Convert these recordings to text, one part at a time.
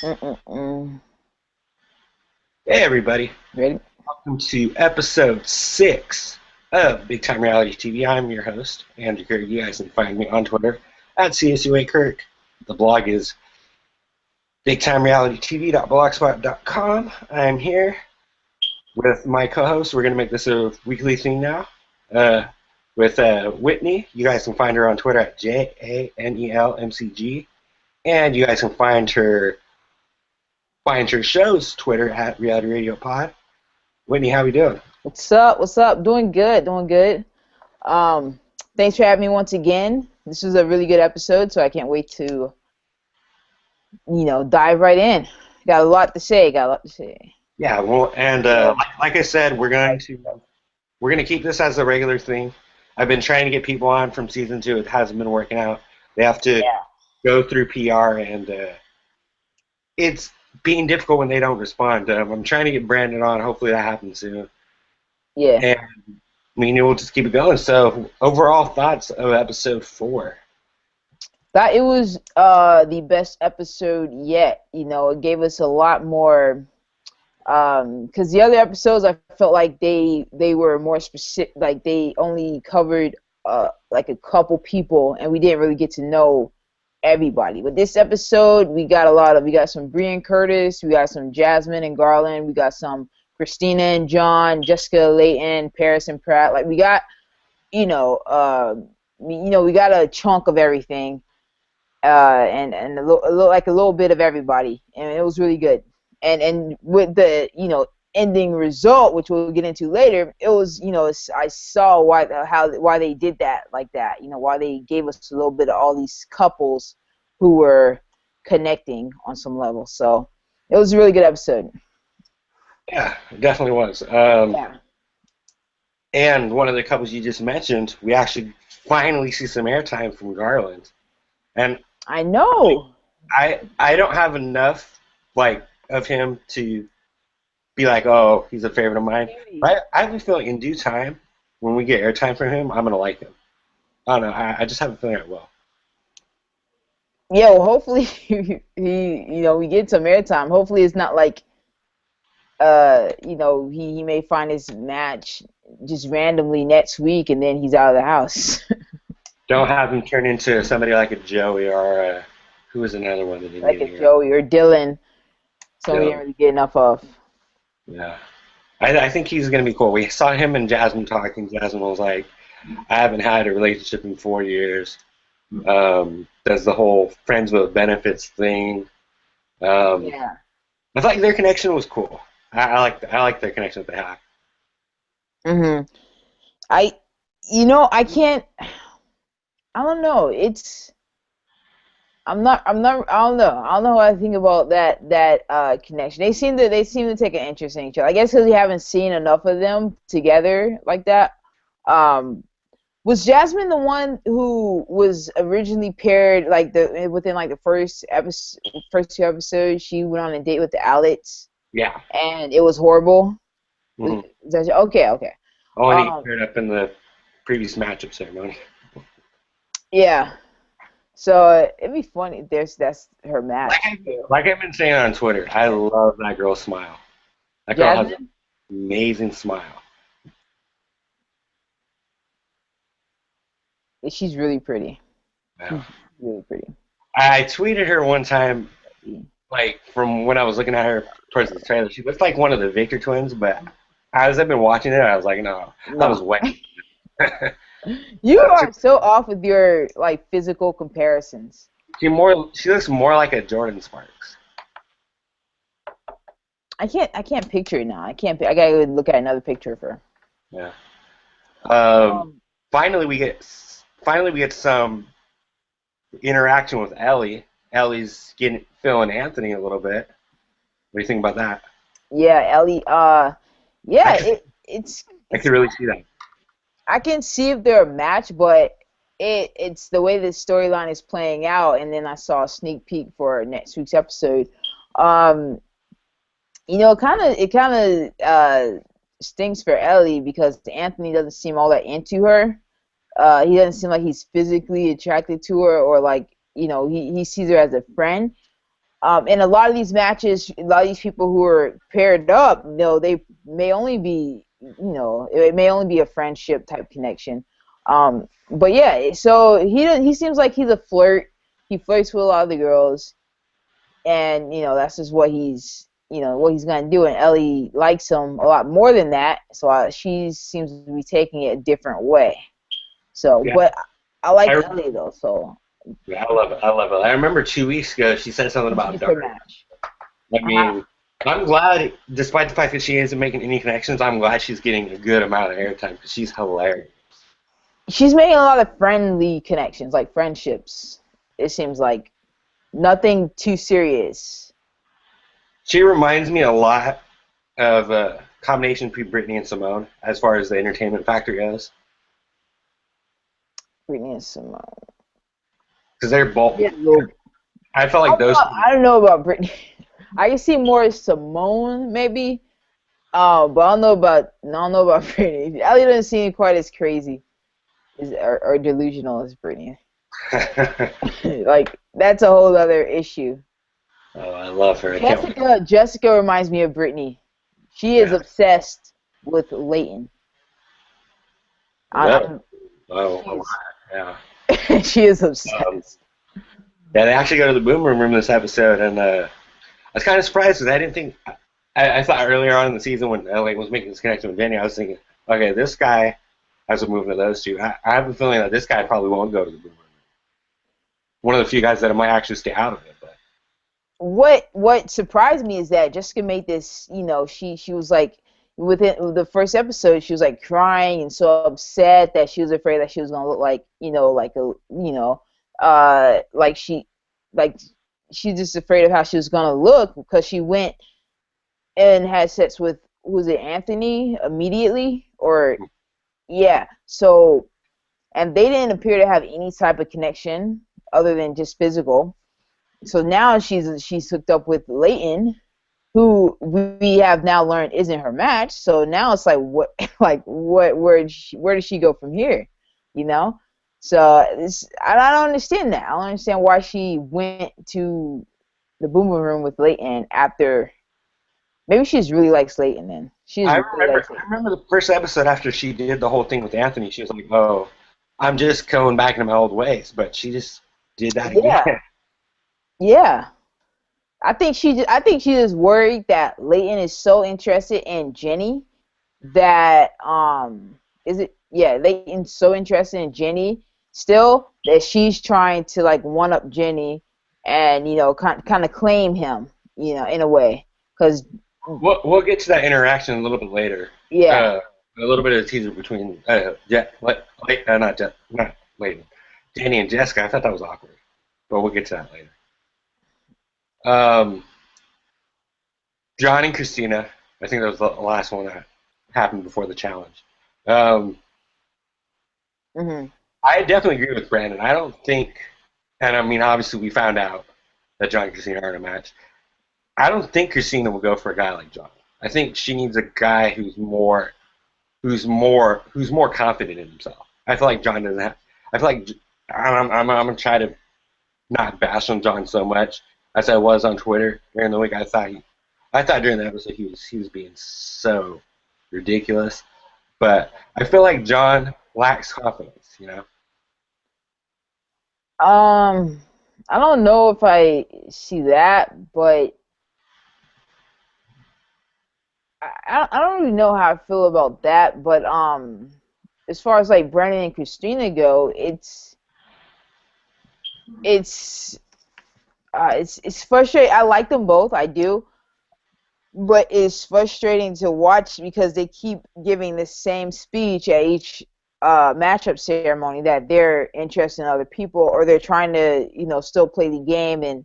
Mm-mm-mm. Hey everybody, Ready? welcome to episode 6 of Big Time Reality TV. I'm your host, Andrew Kirk. You guys can find me on Twitter at CSUA The blog is bigtimerealitytv.blogspot.com. I'm here with my co-host. We're going to make this a weekly thing now uh, with Whitney. You guys can find her on Twitter at JANELMCG. And you guys can find her show's Twitter at Reality Radio Pod. Whitney, how we doing? What's up? What's up? Doing good. Doing good. Um, Thanks for having me once again. This was a really good episode, so I can't wait to, dive right in. Got a lot to say. Got a lot to say. Yeah, well, and So, like I said, we're gonna keep this as a regular thing. I've been trying to get people on from season 2. It hasn't been working out. They have to yeah. go through PR, and it's being difficult when they don't respond. I'm trying to get Brandon on. Hopefully that happens soon. Yeah. And we'll just keep it going. So, overall thoughts of episode 4? That it was the best episode yet. It gave us a lot more. Because the other episodes, I felt like they were more specific. Like they only covered like a couple people, and we didn't really get to know everybody. But this episode, we got some Bree and Curtis, we got some Jasmine and Garland, we got some Christina and John, Jessica Layton, Paris and Pratt. Like we got, you know, uh, we got a chunk of everything, and a little bit of everybody, and it was really good. And with the ending result, which we'll get into later, it was I saw why they did that like that. Why they gave us a little bit of all these couples who were connecting on some level. So it was a really good episode. Yeah, it definitely was. Yeah, And one of the couples you just mentioned, we actually finally see some airtime from Garland. And I know. I don't have enough of him to be like, oh, he's a favorite of mine. But I have a feeling in due time, when we get airtime from him, I'm gonna like him. I don't know. I just have a feeling I will. Yeah, well, hopefully we get some airtime. Hopefully it's not like he may find his match just randomly next week and then he's out of the house. Don't have him turn into somebody like a Joey or who was another one that didn't Like get a here. Joey or Dylan. So we didn't Dylan. really get enough of. Yeah. I think he's gonna be cool. We saw him and Jasmine talking. Jasmine was like, I haven't had a relationship in 4 years. Does the whole friends with benefits thing. Um, Yeah. I thought their connection was cool. I like their connection that they have. Mhm. I I can't I don't know. I don't know. I don't know what I think about that connection. They seem to take an interest in each other. I guess because we haven't seen enough of them together like that. Um was Jasmine the one who was originally paired like the within like the first 2 episodes? She went on a date with the Alex, Yeah. and it was horrible. Hmm. Okay, okay. Only he Um, paired up in the previous matchup ceremony. yeah. So it'd be funny. That's her Like, match I, too. like I've been saying on Twitter, I love that girl's smile. That girl has an Jasmine, amazing smile. she's really pretty. Yeah. She's really pretty. I tweeted her one time, like from when I was looking at her towards the trailer. She looks like one of the Victor twins, but as I've been watching it, I was like, no, that was No, way. you are so off with your like physical comparisons. She looks more like a Jordan Sparks. I can't picture it now. I gotta go look at another picture of her. Yeah. Um, Um, finally we get some interaction with Ellie. Ellie's getting feeling Anthony a little bit. What do you think about that? yeah, Ellie. I Yeah, could, I it's could really see that. I can see if they're a match, but it's the way the storyline is playing out. And then I saw a sneak peek for next week's episode. Um, it kind of stings for Ellie because Anthony doesn't seem all that into her. He doesn't seem like he's physically attracted to her, or like he sees her as a friend. In a lot of these matches, a lot of these people who are paired up, they may only be, it may only be a friendship type connection. But yeah, so he seems like he's a flirt. He flirts with a lot of the girls, and that's just what he's gonna do. And Ellie likes him a lot more than that, so she seems to be taking it a different way. So, Yeah, but I like I, Ellie though, so yeah, I love it. I love it. I remember 2 weeks ago she said something she's about just her Dark. match. I Uh-huh. mean, I'm glad, despite the fact that she isn't making any connections, I'm glad she's getting a good amount of airtime because she's hilarious. She's making a lot of friendly connections, like friendships. It seems like nothing too serious. She reminds me a lot of a combination between Brittany and Simone as far as the entertainment factor goes. Whitney and Simone. Because they're both, Yeah, well, I felt like those. I don't know about Brittany. I can see more Simone maybe. But I don't know about Brittany. Ellie doesn't seem quite as crazy or delusional as Brittany. Oh, Like that's a whole other issue. I love her. I can't wait. Jessica reminds me of Brittany. She is Yeah. obsessed with Leighton. No. I'm, Oh, she's yeah. she is Um, obsessed. yeah, they actually go to the boom room this episode, and I was kind of surprised because I didn't think. I thought earlier on in the season when Elaine was making this connection with Jenny, I was thinking, okay, this guy has a movement of those two. I have a feeling that this guy probably won't go to the boom room. One of the few guys that might actually stay out of it. But What surprised me is that Jessica made this. She was like within the first episode, she was like crying and so upset that she was afraid that she was gonna look like like like she's just afraid of how she was gonna look because she went and had sex with, was it Anthony immediately, or yeah, so, and they didn't appear to have any type of connection other than just physical. So now she's hooked up with Leighton, who we have now learned isn't her match. So now it's like what like what where does she go from here? You know? So I don't understand that. I don't understand why she went to the boom room with Leighton after. Maybe she just really likes Leighton then. She just I really remember, likes I Leighton. remember the first episode after she did the whole thing with Anthony. She was like, "Oh, I'm just going back into my old ways," but she just did that again. Yeah. Yeah. I think she is worried that Leighton is so interested in Jenny that is it yeah, Leighton's so interested in Jenny still that she's trying to like one up Jenny and kind of claim him, in a way, cuz We'll get to that interaction a little bit later. yeah. A little bit of a teaser between not Leighton, Danny and Jessica. I thought that was awkward, but we'll get to that later. Um, John and Christina. I think that was the last one that happened before the challenge. Um, Mhm. I definitely agree with Brandon. I don't think, and I mean, obviously, we found out that John and Christina are in a match. I don't think Christina will go for a guy like John. I think she needs a guy who's more confident in himself. I feel like John doesn't have. I feel like I'm gonna try to not bash on John so much as I was on Twitter during the week. I thought during the episode he was being so ridiculous, but I feel like John lacks confidence. Um I don't know if I see that, but I don't really know how I feel about that, but as far as like Brandon and Christina go, it's it's frustrating. I like them both, I do, but it's frustrating to watch because they keep giving the same speech at each matchup ceremony that they're interested in other people, or they're trying to still play the game and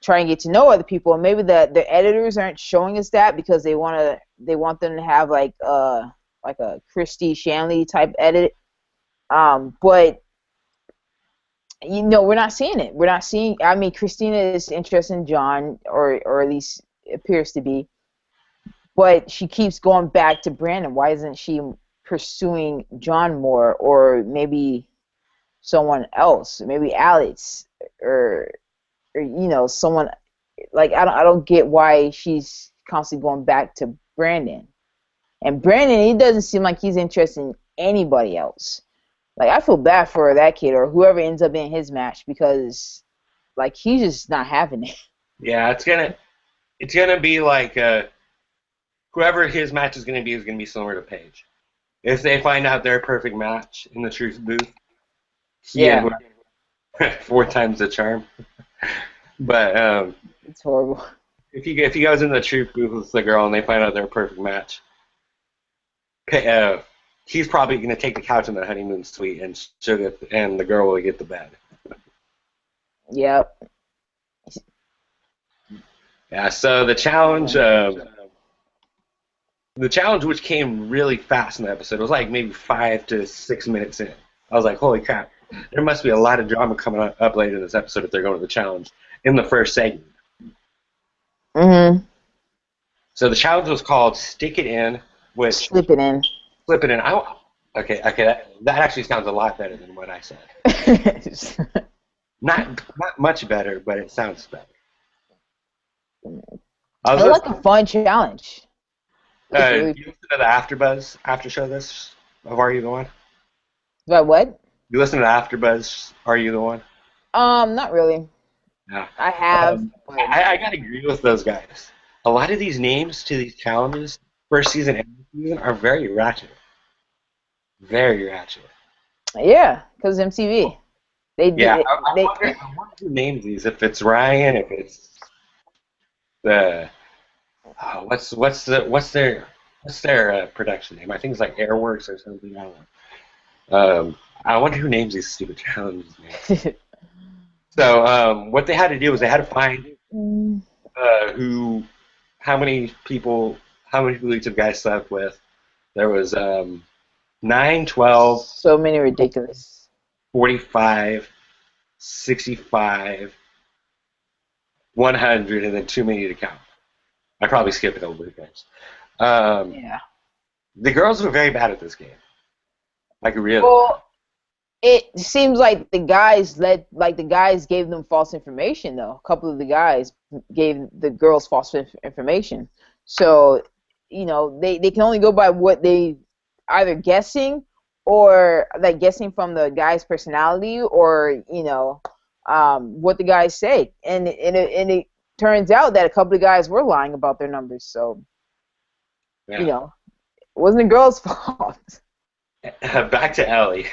try and get to know other people. And maybe the editors aren't showing us that because they want them to have like a Christy Shanley type edit. But we're not seeing it. We're not seeing. I mean, Christina is interested in John, or at least appears to be, but she keeps going back to Brandon. Why isn't she pursuing John more, or maybe someone else, maybe Alex, or someone. like I don't get why she's constantly going back to Brandon. And Brandon, he doesn't seem like he's interested in anybody else. Like I feel bad for that kid or whoever ends up in his match because like he's just not having it. Yeah, it's gonna be like whoever his match is gonna be similar to Paige. If they find out their perfect match in the truth booth, he and Yeah, whoever 4 times the charm. But it's horrible. if he goes in the truth booth with the girl and they find out their perfect match, he's probably gonna take the couch in the honeymoon suite and and the girl will get the bed. Yep. Yeah. So the challenge which came really fast in the episode, it was like maybe 5 to 6 minutes in. I was like, holy crap, there must be a lot of drama coming up later in this episode if they're going to the challenge in the first segment. Mhm. So the challenge was called Stick It In, which Slip it in. Flip It In. Okay, that actually sounds a lot better than what I said. Not much better, but it sounds better. I was I like a fun challenge. you listen to the AfterBuzz after show this of Are You the One? But what? You listen to the AfterBuzz Are You the One? Not really. Yeah. I have. But I gotta agree with those guys. A lot of these names to these challenges, first season and season, are very ratchet. Very ratchet. yeah, because MTV. They Yeah, did. They. I wonder who names these. If it's Ryan, if it's the what's their production name? I think it's like Airworks or something. I don't know. I wonder who names these stupid challenges. Man. So what they had to do was they had to find how many people each of the guys slept with. There was 9, 12, So many ridiculous. 45, 65, 100, and then too many to count. I probably skipped a couple of guys. Yeah. The girls were very bad at this game. Like really. Well, it seems like the guys gave them false information though. A couple of the guys gave the girls false information. So, they can only go by what they either guessing or like guessing from the guy's personality or, what the guys say. And it turns out that a couple of guys were lying about their numbers. So, Yeah. it wasn't the girls' fault. Back to Ellie.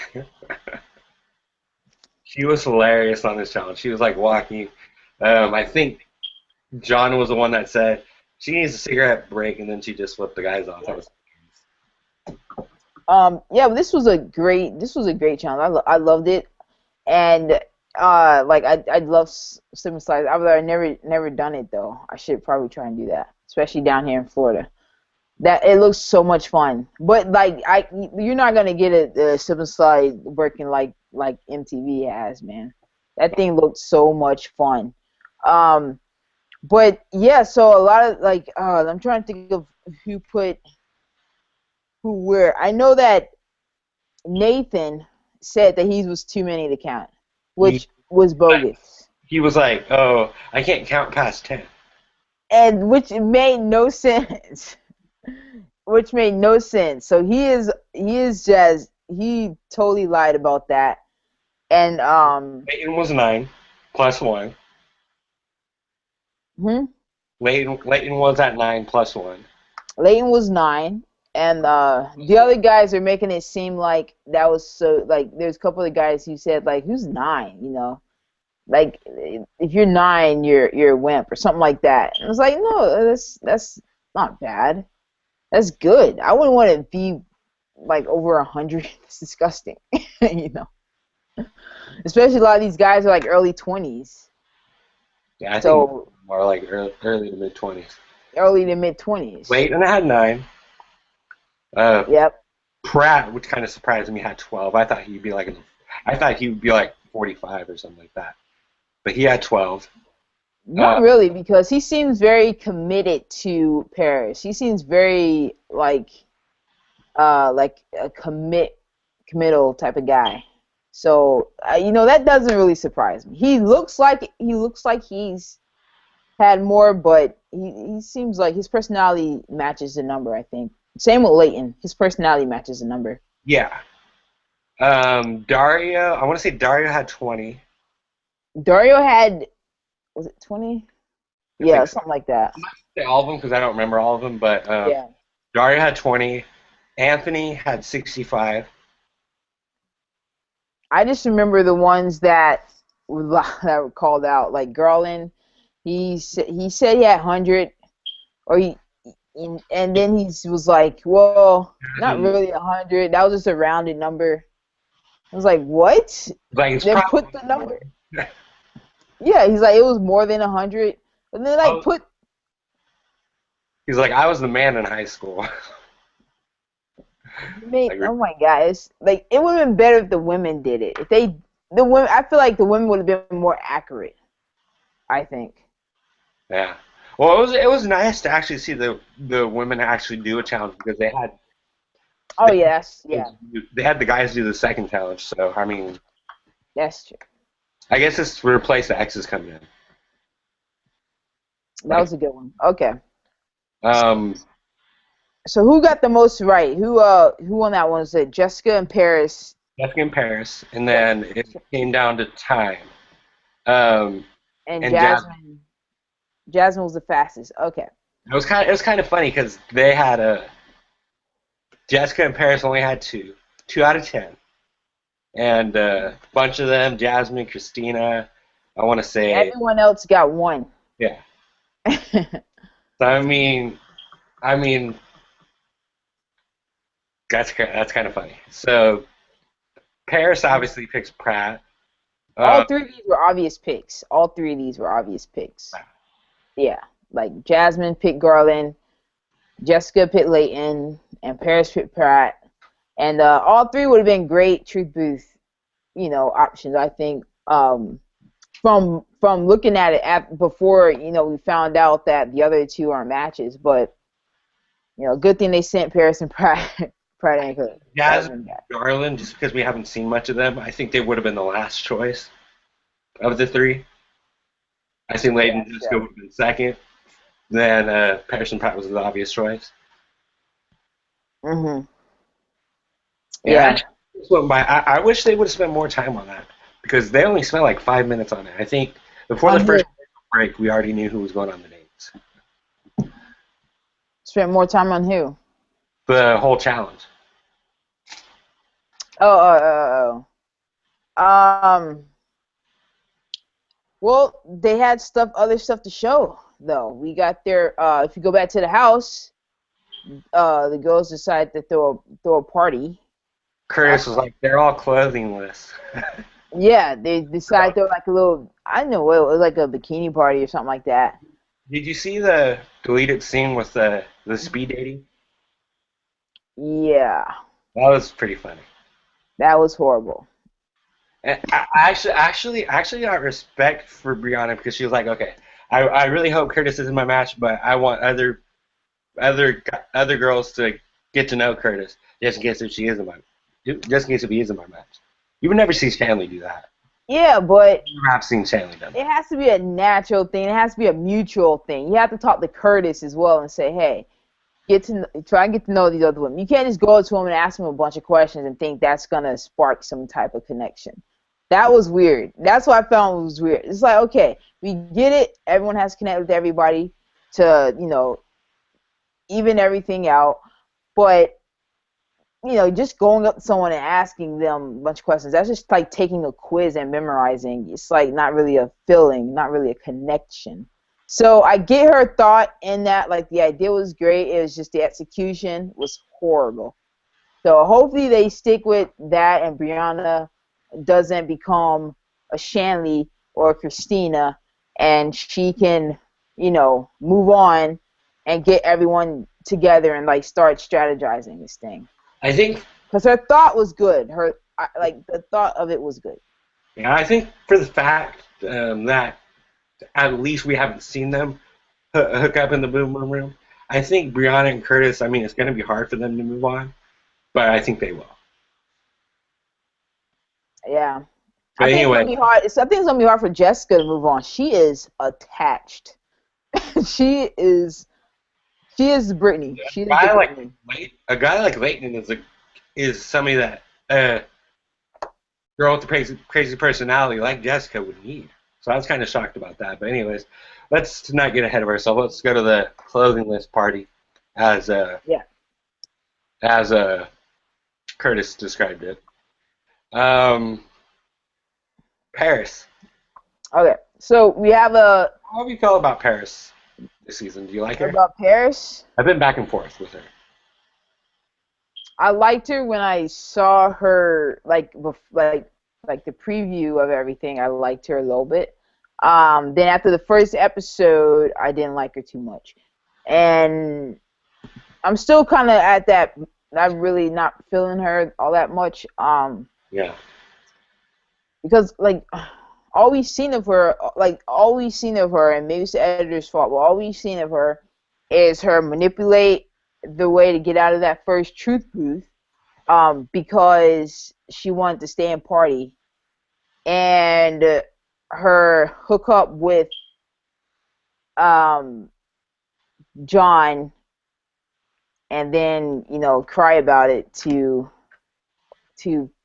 She was hilarious on this challenge. She was like walking. I think John was the one that said she needs a cigarette break, and then she just flipped the guys off. That was Yeah, but this was a great challenge. I loved it, and like I'd love slip and slide. I've never done it though. I should probably try and do that, especially down here in Florida. That it looks so much fun, but like you're not gonna get a slip and slide working like MTV has, man. That thing looked so much fun. But yeah, so a lot of like I'm trying to think of who where. I know that Nathan said that he was too many to count, which was bogus, he was like, "Oh, I can't count past 10." and which made no sense. Which made no sense. So he totally lied about that. And Leighton was 9 plus 1. Leighton was at 9 plus 1. Leighton was 9, and the other guys are making it seem like that was so like there's a couple of guys who said like who's 9, like if you're 9 you're a wimp or something like that. And I was like no, that's not bad. That's good. I wouldn't want to be like over 100. It's disgusting, Especially a lot of these guys are like early 20s. Yeah, I think more like early to mid 20s. Early to mid 20s. Leighton had 9. Yep. Pratt, which kind of surprised me, had 12. I thought he would be like 45 or something like that, but he had 12. Not really, because he seems very committed to Paris. He seems very like a committal type of guy. So that doesn't really surprise me. He looks like he's had more, but he seems like his personality matches the number, I think. Same with Leighton. His personality matches the number. Yeah. Dario, I want to say Dario had 20. Dario had, was it 20? I Yeah, think so. something like that. I'm not going to say all of them because I don't remember all of them, but Yeah. Dario had 20. Anthony had 65. I just remember the ones that that were called out, like Garland. He said he had 100, or and then he was like, well, not Jasmine, really 100. That was just a rounded number. I was like, what? like, it's Then probably put the number. more. Yeah, he's like, it was more than 100. And then I like was, put. he's like, I was the man in high school. Made, Like, oh my gosh, like it would have been better if the women did it. If they, the women, I feel like the women would have been more accurate. I think. yeah. Well, it was nice to actually see the women actually do a challenge because Oh yes, yeah, they had the guys do the second challenge. So I mean, that's true. I guess it's to replace the X's coming in. That was a good one. Okay, Um, so who got the most right? Who won that one? Was it Jessica and Paris? Jessica in Paris, and Yeah, then it came down to time. Um, and and Jazz. Jasmine. Jasmine was the fastest. Okay. It was kind of funny because they had a Jessica and Paris only had two out of 10, and a bunch of them, Jasmine, Christina, I want to say, Everyone else got one. yeah. So I mean, that's kind of funny. So Paris obviously picks Pratt. All Uh, three of these were obvious picks. All three of these were obvious picks. Yeah, like Jasmine picked Garland, Jessica picked Leighton, and Paris picked Pratt. And all three would have been great Truth Booth, options. I think from looking at it before, we found out that the other two aren't matches. But good thing they sent Paris and Pratt. Pratt and Jasmine, Jasmine back. Garland, just because we haven't seen much of them, I think they would have been the last choice of the three. I think Yeah, Leighton and Jessica would have been second. Then Paris and Pratt was the obvious choice. Mhm. Yeah, Yeah. I wish they would have spent more time on that because they only spent like 5 minutes on it. I think before the On who? first break, we already knew who was going on the dates. Spent more time on who? The whole challenge. Oh. Well, they had other stuff to show though. We got their. If you go back to the house, the girls decided to throw a party. Curtis was like, they're all clothingless. Yeah, they decided to throw like a little. I don't know what it was, like a bikini party or something like that. Did you see the deleted scene with the speed dating? Yeah, That was pretty funny. that was horrible. And I actually got respect for Brianna because she was like, okay, I really hope Curtis is in my match, but I want other girls to get to know Curtis just in case if he is in my match. You would never see Stanley do that. Yeah, but You never have seen Stanley done it that. has to be a natural thing. It has to be a mutual thing. You have to talk to Curtis as well and say, hey, try and get to know these other women. You can't just go to him and ask him a bunch of questions and think that's gonna spark some type of connection. That was weird. That's what I found was weird. It's like, okay, we get it. Everyone has to connect with everybody to, even everything out. But, just going up to someone and asking them a bunch of questions, that's just like taking a quiz and memorizing. It's like not really a feeling, not really a connection. So I get her thought in that, like, the idea was great. It was just the execution was horrible. So hopefully they stick with that and Brianna doesn't become a Shanley or a Christina and she can, move on and get everyone together and like start strategizing this thing. I think, Because her thought was good. The thought of it was good. yeah, I think for the fact that at least we haven't seen them hook up in the boom boom room. I think Brianna and Curtis. I mean, it's going to be hard for them to move on, but I think they will. Yeah. But I think it's gonna anyway, be hard. I think it's gonna be hard for Jessica to move on. She is attached. she is she is Brittany. She is the guy like Brittany. a guy like Leighton is somebody that girl with the crazy personality like Jessica would need. So I was kind of shocked about that. But anyways, let's not get ahead of ourselves. Let's go to the clothing list party, as Yeah. as Curtis described it. Um, Paris. Okay. So we have a How do you feel about Paris this season? Do you like her? about Paris. I've been back and forth with her. I liked her when I saw her like the preview of everything. I liked her a little bit. Then after the first episode, I didn't like her too much, and I'm still kind of at that. I'm really not feeling her all that much. Yeah. Because like all we've seen of her, and maybe it's the editor's fault, but all we've seen of her is her manipulate the way to get out of that first truth booth, because she wanted to stay and party, and her hookup with um, John, and then cry about it to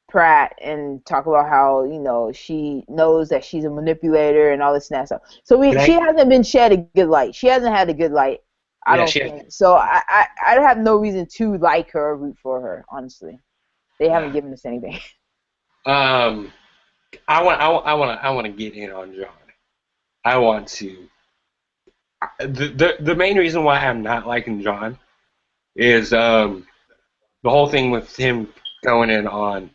Pratt and talk about how she knows that she's a manipulator and all this and that stuff. So Can she I? hasn't been shed a good light. She hasn't had a good light, I Yeah, don't she has. think. So I have no reason to like her or root for her. Honestly, they haven't Yeah. given us anything. Um, I want to get in on John. I want to. The main reason why I'm not liking John is the whole thing with him going in on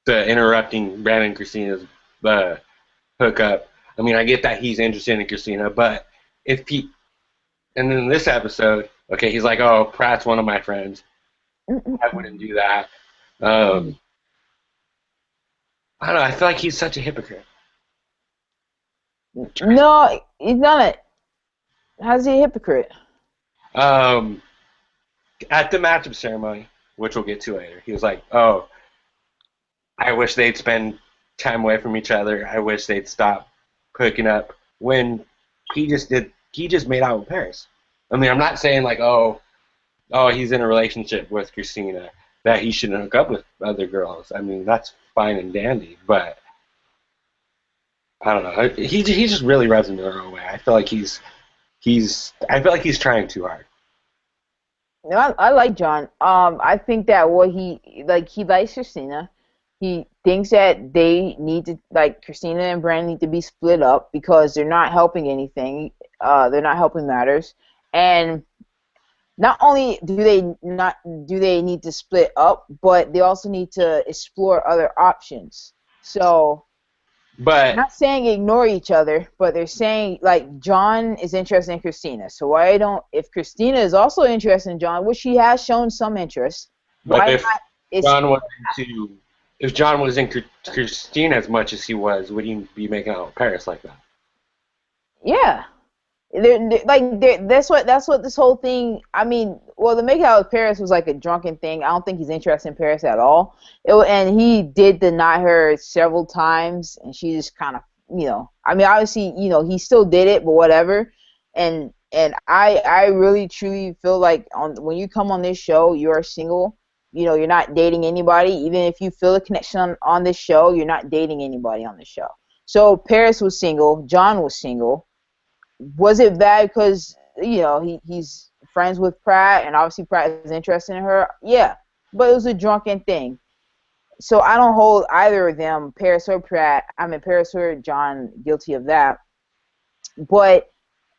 the interrupting Brandon and Christina's hookup. I mean, I get that he's interested in Christina, but if he and then this episode, okay, he's like, "Oh, Pratt's one of my friends. I wouldn't do that." Um, I don't know. I feel like he's such a hypocrite. No, he's not how's he a hypocrite? Um, at the matchup ceremony, which we'll get to later, he was like, "Oh, I wish they'd spend time away from each other. I wish they'd stop hooking up." When he just made out with Paris. I mean, I'm not saying like, he's in a relationship with Christina that he shouldn't hook up with other girls. I mean, that's fine and dandy, but I don't know. He just really rubs me the wrong way. I feel like I feel like he's trying too hard. No, I like John. I think that what he likes Christina. He thinks that they need to like Christina and Brandon need to be split up because they're not helping anything. They're not helping matters. And not only do they need to split up, but they also need to explore other options. So But not saying ignore each other, but they're saying like John is interested in Christina. So why don't if Christina is also interested in John, which she has shown some interest, but why if not? It's John was into if John was in Christina as much as he was, would he be making out with Paris like that? yeah. That's what this whole thing. I mean, well, the make out with Paris was like a drunken thing. I don't think he's interested in Paris at all. And he did deny her several times, and she just kind of, I mean, obviously, he still did it, but whatever. And I really truly feel like when you come on this show, you're single. You're not dating anybody. Even if you feel a connection on this show, you're not dating anybody on this show. So Paris was single, John was single. Was it bad because he's friends with Pratt and obviously Pratt is interested in her? Yeah, but it was a drunken thing. So I don't hold either of them, Paris or Pratt. I mean Paris or John, guilty of that. But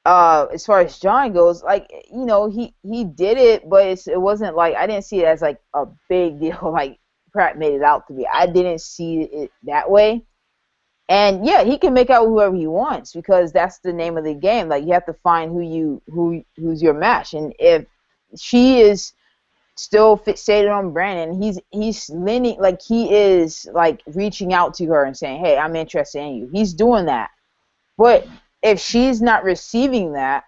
as far as John goes, like he did it, but it wasn't like I didn't see it as like a big deal like Pratt made it out to be. I didn't see it that way. And yeah, he can make out with whoever he wants because that's the name of the game. Like you have to find who's your match. And if she is still fixated on Brandon, he's leaning like he is like reaching out to her and saying, "Hey, I'm interested in you." He's doing that. But if she's not receiving that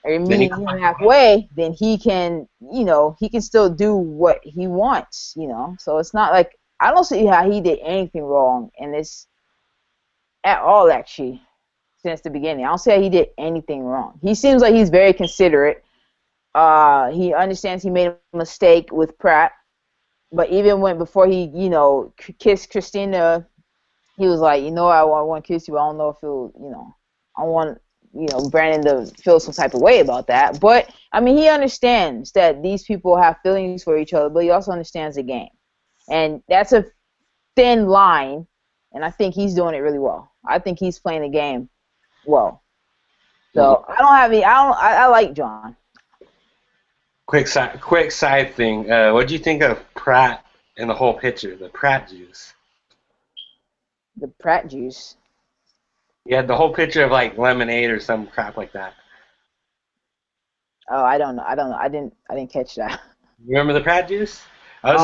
or Then he meeting him halfway, then he can still do what he wants. So it's not like I don't see how he did anything wrong in this at all, actually. since the beginning. I don't say he did anything wrong. He seems like he's very considerate. He understands he made a mistake with Pratt, but even before he, kissed Christina, he was like, I want to kiss you. I don't know if I want, Brandon to feel some type of way about that. But I mean, he understands that these people have feelings for each other, but he also understands the game, and that's a thin line. And I think he's doing it really well. I think he's playing the game well. So I don't have any. I like John. Quick side thing. What do you think of Pratt and the whole picture, the Pratt juice? The Pratt juice. Yeah, the whole picture of like lemonade or some crap like that. Oh, I don't know. I didn't catch that. Remember the Pratt juice? I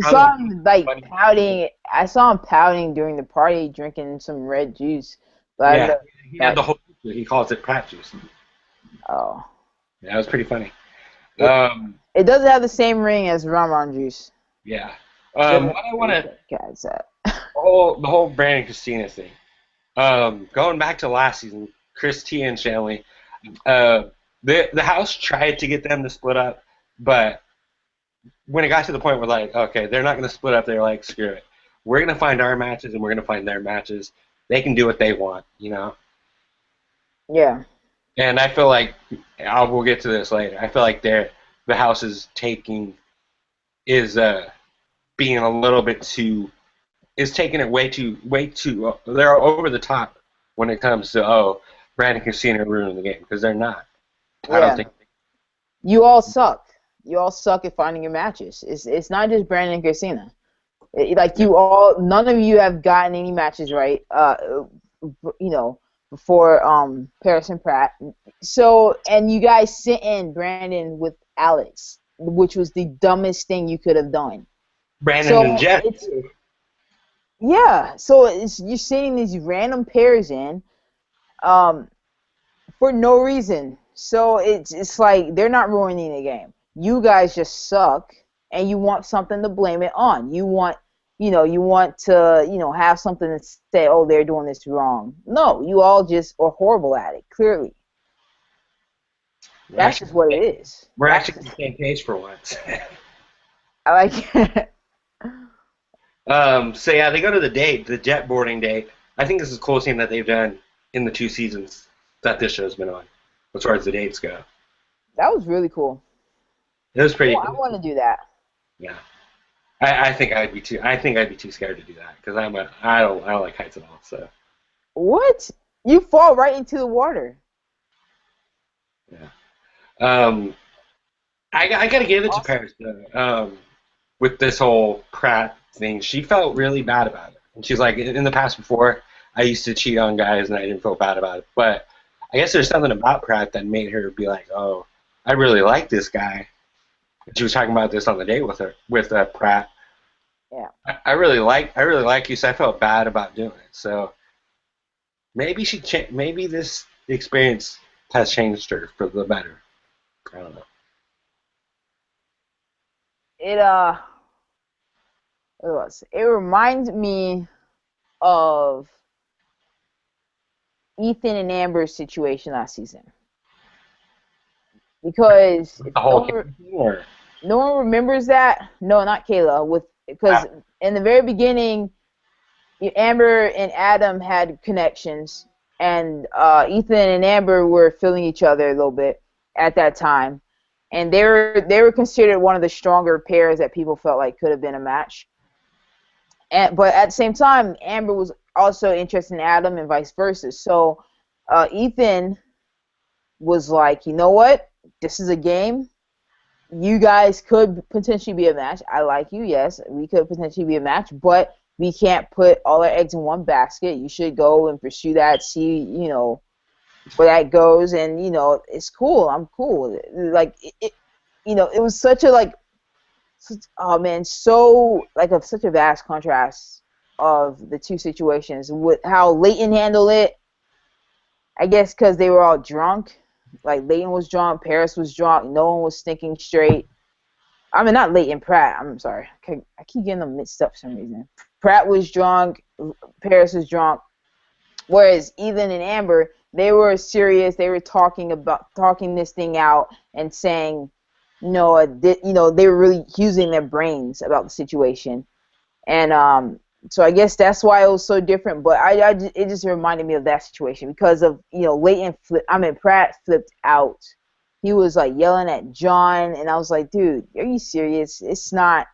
saw him like pouting. I saw him pouting during the party, drinking some red juice. But yeah, he had the whole picture. He calls it Pratt juice. Oh. Yeah, it was pretty funny. It doesn't have the same ring as Ron juice. Yeah. What I want to the whole Brandon and Christina thing. Going back to last season, Chris T and Shanley, the house tried to get them to split up, but when it got to the point where like, okay, they're not going to split up, they're like, screw it. We're going to find our matches and we're going to find their matches. They can do what they want, Yeah. And I feel like we'll get to this later. I feel like the house is being a little bit too. Is taking it way too. They're over the top when it comes to Brandon and Christina are ruining the game because they're not. I don't think. You all suck. You all suck at finding your matches. It's not just Brandon and Christina. None of you have gotten any matches right. Before Paris and Pratt. So, and you guys sent in Brandon with Alex, which was the dumbest thing you could have done. Brandon and Jeff. Yeah, so you're sending these random pairs in for no reason. So it's like they're not ruining the game. You guys just suck, and you want something to blame it on. You want to, have something to say, oh, they're doing this wrong. No, you all just are horrible at it, clearly. That's just what it is. We're actually on the same page for once. I like it. So yeah, they go to the jet boarding date. I think this is the coolest thing that they've done in the 2 seasons that this show's been on, as far as the dates go. That was really cool. It was pretty. I want to do that. Yeah, I think I'd be too. I think I'd be too scared to do that because I don't like heights at all. So. What? You fall right into the water. Yeah. I gotta give it to Paris though. With this whole Pratt thing, she felt really bad about it. And she's like, in the past before, I used to cheat on guys and I didn't feel bad about it. But I guess there's something about Pratt that made her be like, oh, I really like this guy. She was talking about this on the date with Pratt. Yeah. I really like you, so I felt bad about doing it. So maybe maybe this experience has changed her for the better. I don't know. It reminds me of Ethan and Amber's situation last season. Because no one remembers that. No, not Kayla. Because in the very beginning, Amber and Adam had connections, and Ethan and Amber were feeling each other a little bit at that time, and they were considered one of the stronger pairs that people felt like could have been a match. But at the same time, Amber was also interested in Adam and vice versa. So Ethan was like, you know what? This is a game. You guys could potentially be a match. I like you, yes. We could potentially be a match, but we can't put all our eggs in one basket. You should go and pursue that, see, where that goes. And, it's cool. I'm cool. Like, it was such a, oh man, so such a vast contrast of the two situations with how Leighton handled it. I guess because they were all drunk. Like Leighton was drunk, Paris was drunk, no one was thinking straight. I mean, not Leighton, Pratt. I'm sorry, I keep getting them mixed up for some reason. Pratt was drunk, Paris was drunk, Whereas Ethan and Amber, they were serious. They were talking this thing out and saying, they were really using their brains about the situation. And so I guess that's why it was so different. But it just reminded me of that situation because of Pratt flipped out. He was like yelling at John, and I was like, dude, are you serious? It's not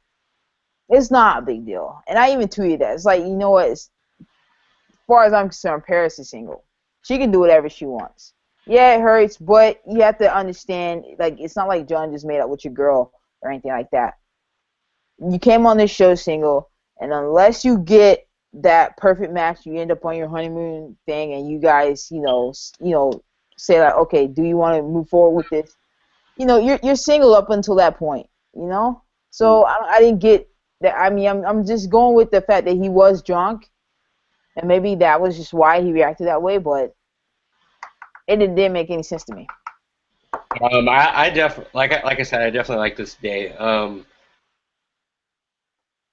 a big deal. And I even tweeted that. It's like, you know what? As far as I'm concerned, Paris is single. She can do whatever she wants. Yeah, it hurts, but you have to understand, like, it's not like John just made up with your girl or anything like that. You came on this show single, and unless you get that perfect match, you end up on your honeymoon thing, and you guys, say like, okay, do you want to move forward with this? You're single up until that point, So I didn't get that. I mean, I'm just going with the fact that he was drunk, and maybe that was just why he reacted that way, but it didn't make any sense to me. I definitely like I said, I definitely like this day.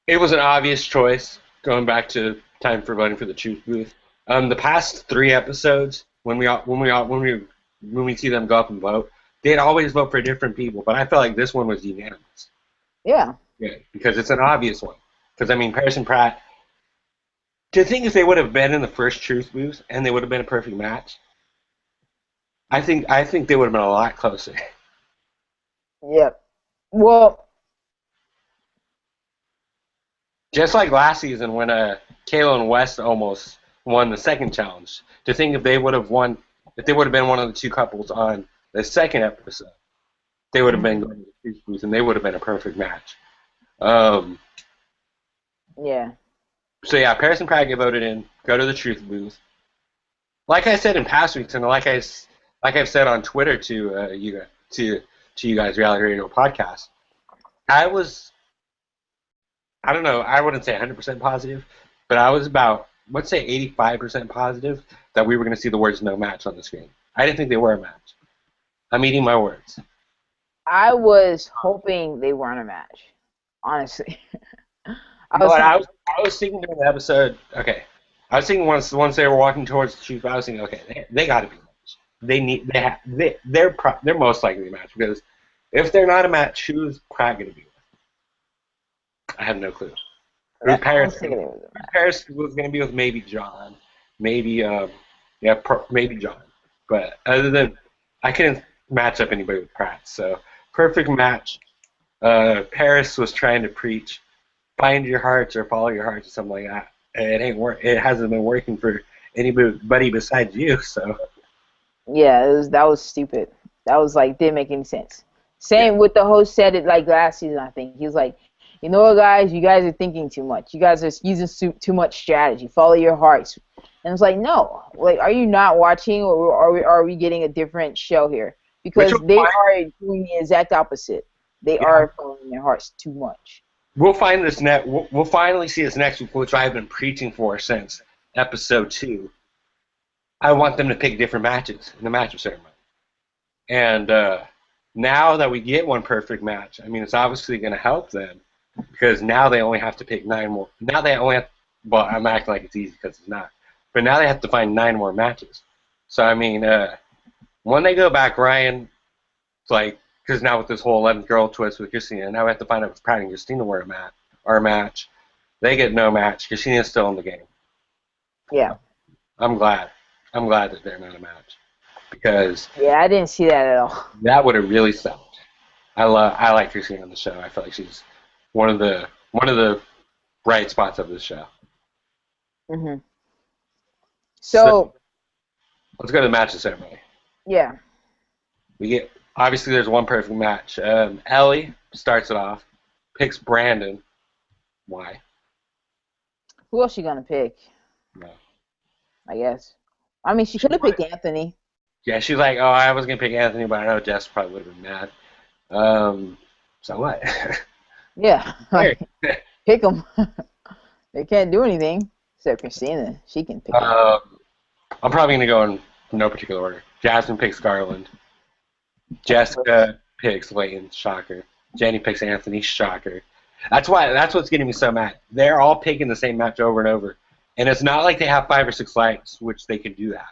It was an obvious choice going back to time for voting for the truth booth. The past 3 episodes, when we see them go up and vote, they'd always vote for different people, but I felt like this one was unanimous. Yeah. Yeah, because it's an obvious one. Because I mean, Paris and Pratt. To think if they would have been in the first truth booth and they would have been a perfect match, I think they would have been a lot closer. Yep. Well, just like last season when Kayla and West almost won the second challenge. To think if they would have been one of the 2 couples on the second episode, they would have been going to the truth booth and they would have been a perfect match. Yeah. So yeah, Paris and Pratt get voted in. Go to the truth booth. Like I said in past weeks, and like I've said on Twitter to you guys, Reality Radio Podcast, I don't know, I wouldn't say 100% positive, but I was about, let's say 85% positive that we were going to see the words "no match" on the screen. I didn't think they were a match. I'm eating my words. I was hoping they weren't a match, honestly. I was thinking during the episode. Okay, I was thinking once they were walking towards the truth, I was thinking, okay, they got to be a match. They're most likely a match because if they're not a match, who's Pratt going to be with? I have no clue. Paris was going to be with maybe John, maybe maybe John, but other than I couldn't match up anybody with Pratt. So perfect match. Paris was trying to preach find your hearts or follow your hearts or something like that. It ain't work. It hasn't been working for anybody besides you. So yeah, that was stupid. That was like didn't make any sense. Same with the host said it like last season. I think he was like, you know what, guys, you guys are thinking too much. You guys are using too much strategy. Follow your hearts. And it's like, no, like, are you not watching, or are we getting a different show here? Because they are doing the exact opposite. They are following their hearts too much. We'll find this We'll finally see this next week, which I've been preaching for since episode 2. I want them to pick different matches in the matchup ceremony. And now that we get one perfect match, I mean, it's obviously going to help them because now they only have to pick 9 more. Now they only have. Well, I'm acting like it's easy because it's not. But now they have to find 9 more matches. So I mean, when they go back, Ryan, it's like. Because now with this whole 11th girl twist with Christina, now we have to find out if Pratt and Christina were a match. They get no match. Christina's still in the game. Yeah. I'm glad that they're not a match. Because yeah, I didn't see that at all. That would have really sucked. I like Christina on the show. I feel like she's one of the bright spots of the show. Mhm. So let's go to the matches ceremony. Yeah. We get. Obviously, there's one perfect match. Ellie starts it off, picks Brandon. Why? Who else she gonna pick? No. I guess. I mean, she could have picked Anthony. Yeah, she's like, oh, I was gonna pick Anthony, but I know Jess probably would have been mad. So what? Yeah. Pick them. They can't do anything except Christina. She can pick. I'm probably gonna go in no particular order. Jasmine picks Garland. Jessica picks Layton, shocker. Jenny picks Anthony, shocker. That's what's getting me so mad. They're all picking the same match over and over, And it's not like they have 5 or 6 lights, which they can do that,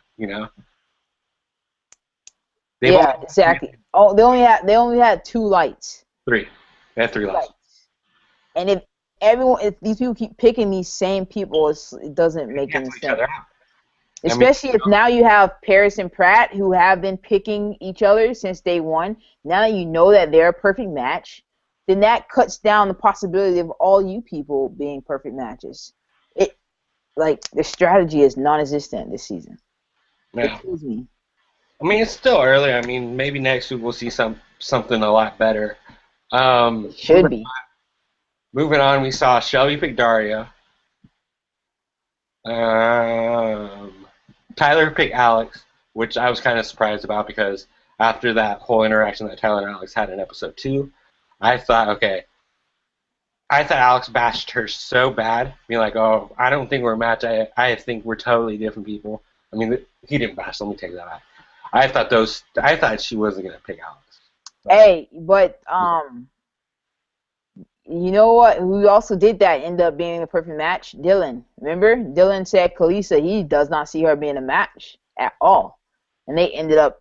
They've Yeah, only exactly. Oh, they only had 2 lights. 3. They have 3 lights. Lights. And if these people keep picking these same people, it doesn't They make any cancel each sense. other out. I mean, Especially if now you have Paris and Pratt who have been picking each other since day one. Now that you know that they're a perfect match, then that cuts down the possibility of all you people being perfect matches. It the strategy is non-existent this season. It yeah. kills me. I mean, it's still early. I mean, maybe next week we'll see something a lot better. It should be. Moving on, we saw Shelby pick Dario. Tyler picked Alex, which I was kind of surprised about because after that whole interaction that Tyler and Alex had in episode 2, I thought Alex bashed her so bad, being like, "Oh, I don't think we're a match. I think we're totally different people." I mean, he didn't bash. Let me take that back. I thought she wasn't gonna pick Alex. Hey, but you know what? Who also did that ended up being the perfect match? Dylan. Remember? Dylan said Kalisa, he does not see her being a match at all. And they ended up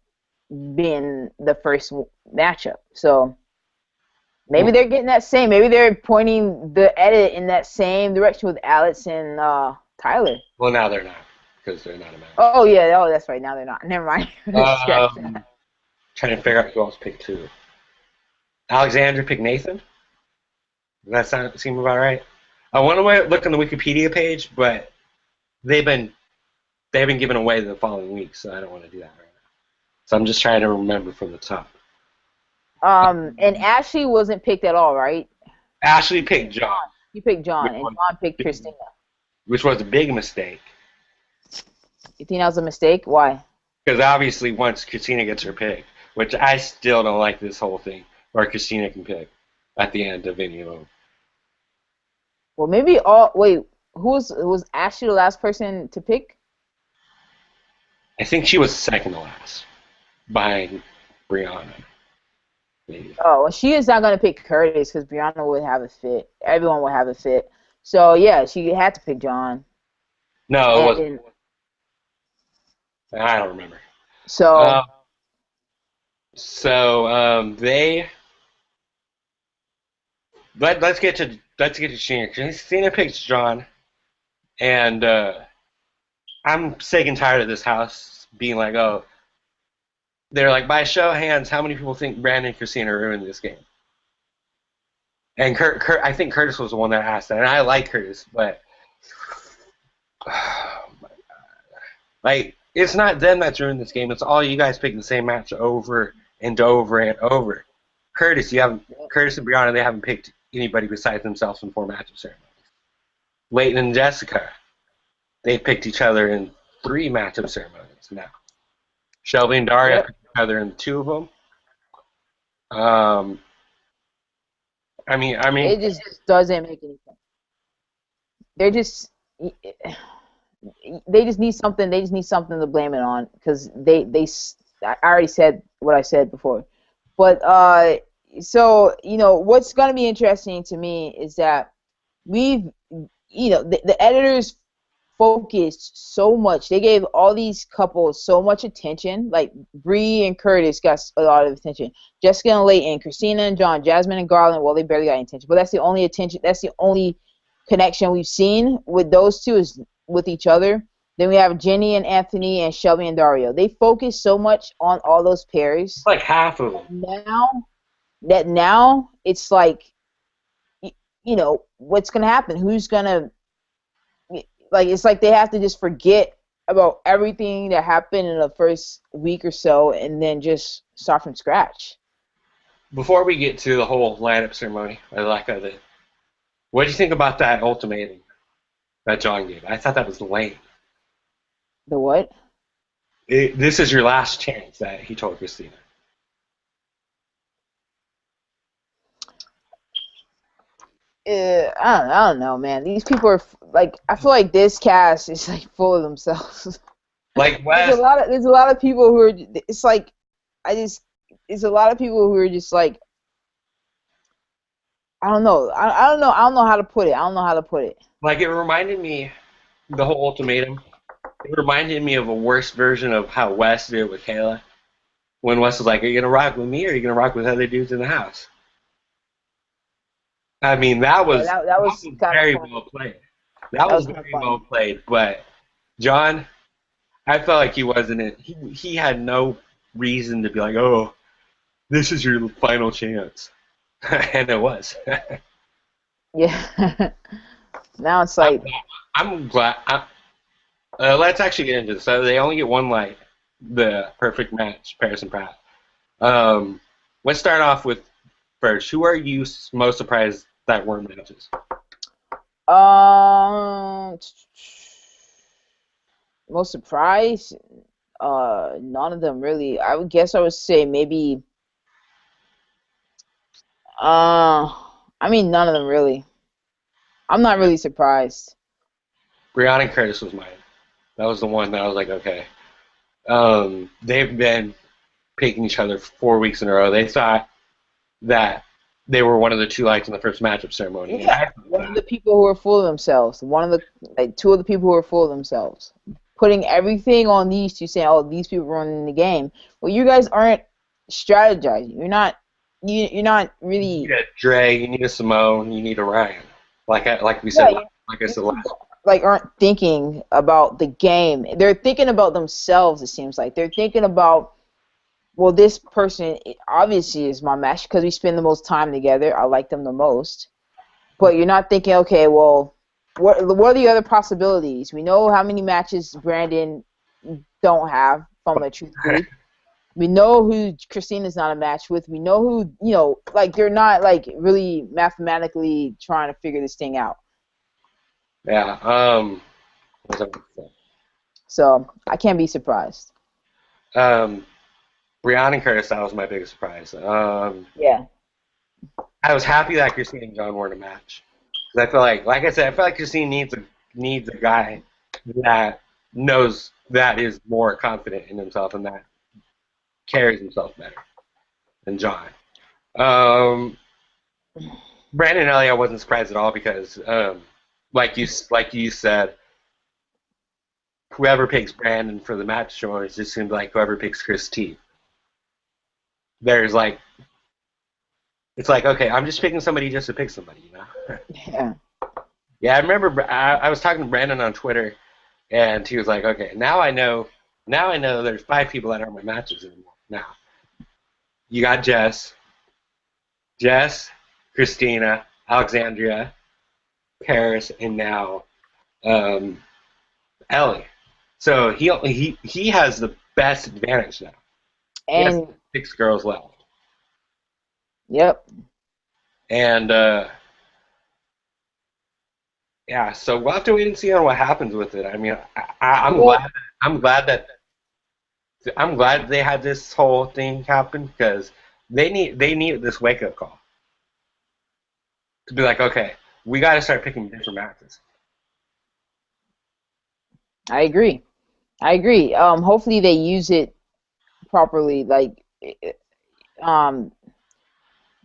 being the first matchup. So maybe they're getting that same. Maybe they're pointing the edit in that same direction with Alex and Tyler. Well, now they're not because they're not a match. Oh, yeah. Oh, that's right. Now they're not. Never mind. Trying to figure out who else picked who. Alexandra picked Nathan. Does that seem about right? I want to look on the Wikipedia page, but they've been given away the following week, so I don't want to do that right now. So I'm just trying to remember from the top. And Ashley wasn't picked at all, right? Ashley picked John. You picked John, and John picked Christina. Which was a big mistake. You think that was a mistake? Why? Because obviously once Christina gets her pick, which I still don't like this whole thing, where Christina can pick at the end of any of them. Well, maybe who was Ashley the last person to pick? I think she was second to last, behind Brianna. Maybe. Oh, well, she is not going to pick Curtis because Brianna would have a fit. Everyone would have a fit. So, yeah, she had to pick John. No, it wasn't. I don't remember. So, let's get to Christina. Christina picks John, and I'm sick and tired of this house being like, oh, they're like, by show of hands, how many people think Brandon and Christina ruined this game? And I think Curtis was the one that asked that, and I like Curtis, but oh my God. Like, it's not them that's ruined this game. It's all you guys picking the same match over and over and over. Curtis and Brianna, they haven't picked anybody besides themselves in 4 matchup ceremonies. Leighton and Jessica, they picked each other in 3 matchup ceremonies now. Shelby and Daria picked each other in 2 of them. I mean, it just doesn't make any sense. They just need something. They just need something to blame it on because I already said what I said before. But so what's going to be interesting to me is that the editors focused so much. They gave all these couples so much attention. Like Bree and Curtis got a lot of attention. Jessica and Leighton, Christina and John, Jasmine and Garland. Well, they barely got any attention. But that's the only attention. That's the only connection we've seen with those two is with each other. Then we have Jenny and Anthony and Shelby and Dario. They focus so much on all those pairs. Like half of them. Now it's like, what's gonna happen? Who's gonna it's like they have to just forget about everything that happened in the first week or so and then just start from scratch. Before we get to the whole lineup ceremony, what do you think about that ultimatum that John gave? I thought that was lame. The what? This is your last chance, that he told Christina. I don't know, man. These people are I feel like this cast is full of themselves. Like Wes, there's a lot of people who are. It's like it's a lot of people who are just like. I don't know. I don't know how to put it. Like, it reminded me the whole ultimatum. It reminded me of a worse version of how Wes did it with Kayla. When Wes was like, "Are you gonna rock with me, or are you gonna rock with other dudes in the house?" I mean, that Yeah, was that that was was kind of very funny. well played. That That was was kind of very well funny. played. But John, I felt like he wasn't it. He had no reason to be like, "Oh, this is your final chance," and it was. Yeah. Now it's I'm, like, I'm glad. Let's actually get into this. So they only get one light, the perfect match, Paris and Pratt. Um, let's start off with first. Who are you most surprised that weren't matches? um, most surprised. None of them really. I would guess I would say maybe. Uh, I mean, none of them really. I'm not really surprised. Brianna and Curtis was mine. That was the one that I was like, okay. They've been picking each other for 4 weeks in a row. They thought that they were one of the two lights in the first matchup ceremony, and Yeah, I thought one of that. the people who are full of themselves. One of the like two of the people who are full of themselves, putting everything on these two, saying, "Oh, these people running the game." Well, you guys aren't strategizing. You're not. You're not You need really. a Dre, you need a Simone, you need a Ryan. Like we said, Yeah, like I you said last. like aren't thinking about the game. They're thinking about themselves. It seems like they're thinking about, well, this person obviously is my match because we spend the most time together. I like them the most. But you're not thinking, okay, well, what are the other possibilities? We know how many matches Brandon don't have from a truth booth. We know who Christina's not a match with. We know who, like they're not like really mathematically trying to figure this thing out. Yeah. What was I gonna say? So I can't be surprised. Um, Brianna and Curtis, that was my biggest surprise. Yeah. I was happy that Christine and John weren't a match. 'Cause I feel like I said, I feel like Christine needs a guy that knows that is more confident in himself and that carries himself better than John. Um, Brandon and Ellie, I wasn't surprised at all because, like you said, whoever picks Brandon for the match choice just seems like whoever picks Chris T. There's like it's like okay, I'm just picking somebody just to pick somebody, you know. Yeah. Yeah, I remember I was talking to Brandon on Twitter, and he was like, "Okay, now I know there's 5 people that aren't my matches anymore. Now you got Jess, Christina, Alexandria, Paris, and now um, Ellie. So he has the best advantage now. He has And 6 girls left, yep. and yeah. So we'll have to wait and see on what happens with it. I mean, I'm Well, glad. I'm glad that I'm glad they had this whole thing happen because they need this wake up call to be like, okay, we got to start picking different matches. I agree. I agree. Hopefully they use it properly. Um,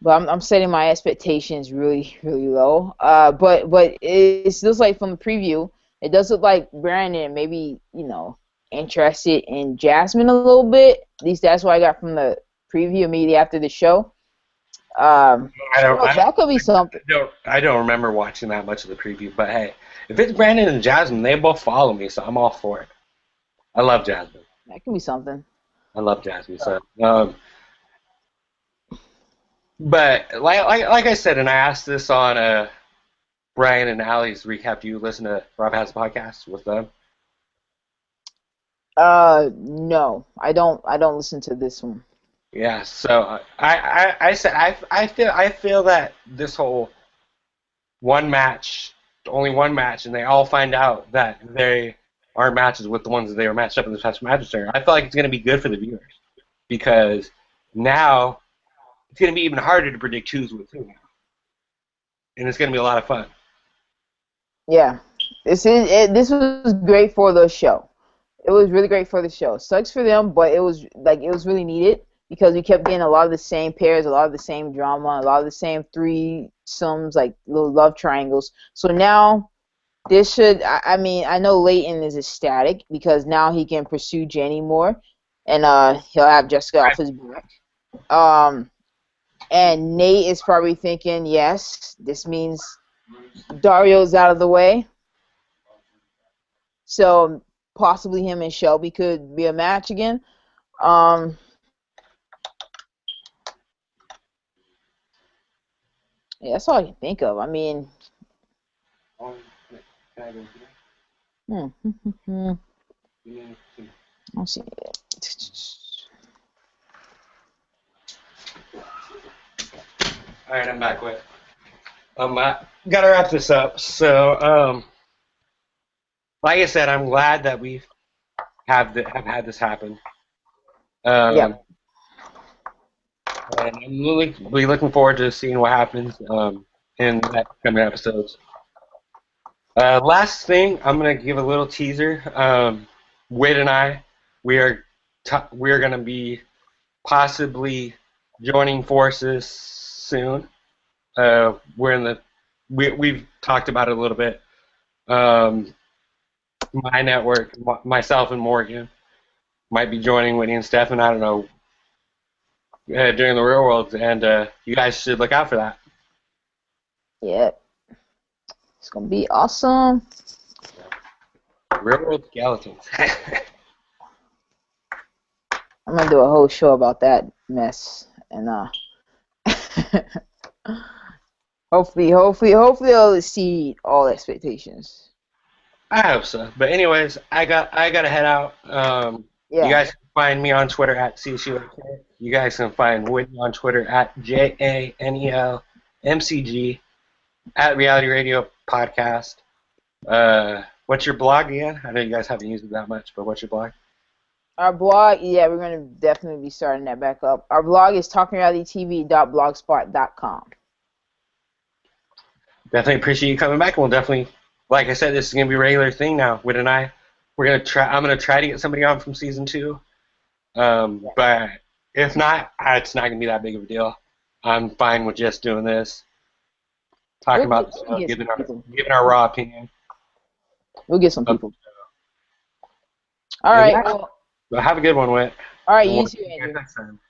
but I'm setting my expectations really, really low. But it looks like from the preview, it does look like Brandon maybe interested in Jasmine a little bit. At least that's what I got from the preview immediately after the show. I don't, I don't, That could be something. I don't remember watching that much of the preview, but hey, if it's Brandon and Jasmine, they both follow me, so I'm all for it. I love Jasmine. That could be something. I love Jasmine. So, but like I said, and I asked this on Brian and Allie's recap. Do you listen to Rob Has a podcast with them? No, I don't listen to this one. Yeah. So I said I feel that this whole one match, only one match, and they all find out that they are matches with the ones that they were matched up in this past match. I feel like it's going to be good for the viewers because now it's going to be even harder to predict who's with who now, and it's going to be a lot of fun. Yeah, this was great for the show. It was really great for the show. Sucks for them, but it was really needed because we kept getting a lot of the same pairs, a lot of the same drama, a lot of the same threesomes, like little love triangles. So now This should. I mean, I know Leighton is ecstatic because now he can pursue Jenny more, and he'll have Jessica off his back. Um, and Nate is probably thinking, yes, this means Dario's out of the way, so possibly him and Shelby could be a match again. Um, yeah, that's all I can think of. I mean, let's see. All right, I'm back with. I gotta wrap this up. So, like I said, I'm glad that we have had this happen. Um, Yep. and I'm really looking forward to seeing what happens in the next coming episodes. Last thing, I'm gonna give a little teaser. Wade and I, we are we are gonna be possibly joining forces soon. We're in the we've talked about it a little bit. Um, my network, myself and Morgan, might be joining Whitney and Stefan. I don't know during the real world, and you guys should look out for that. Yep. It's gonna be awesome. Real world skeletons. I'm gonna do a whole show about that mess, and hopefully it'll exceed all expectations. I hope so. But anyways, I gotta head out. You Yeah. guys can find me on Twitter at CSUAK. You guys can find Whitney on Twitter at JANELMCG at Reality Radio Podcast. What's your blog again? I know you guys haven't used it that much, but what's your blog? Our blog, yeah, we're gonna definitely be starting that back up. Our blog is talkingrealitytv.blogspot.com. Definitely appreciate you coming back, and we'll definitely, like I said, this is gonna be a regular thing now. Whit and I, I'm gonna try to get somebody on from season 2. But if not, it's not gonna be that big of a deal. I'm fine with just doing this, talking We'll about get, the we'll show, get some people. giving our raw opinion. We'll get some Of- people. All and right. yeah, Well, so have a good one, Whit. all right. And You we'll too, see you guys Andrew. next time.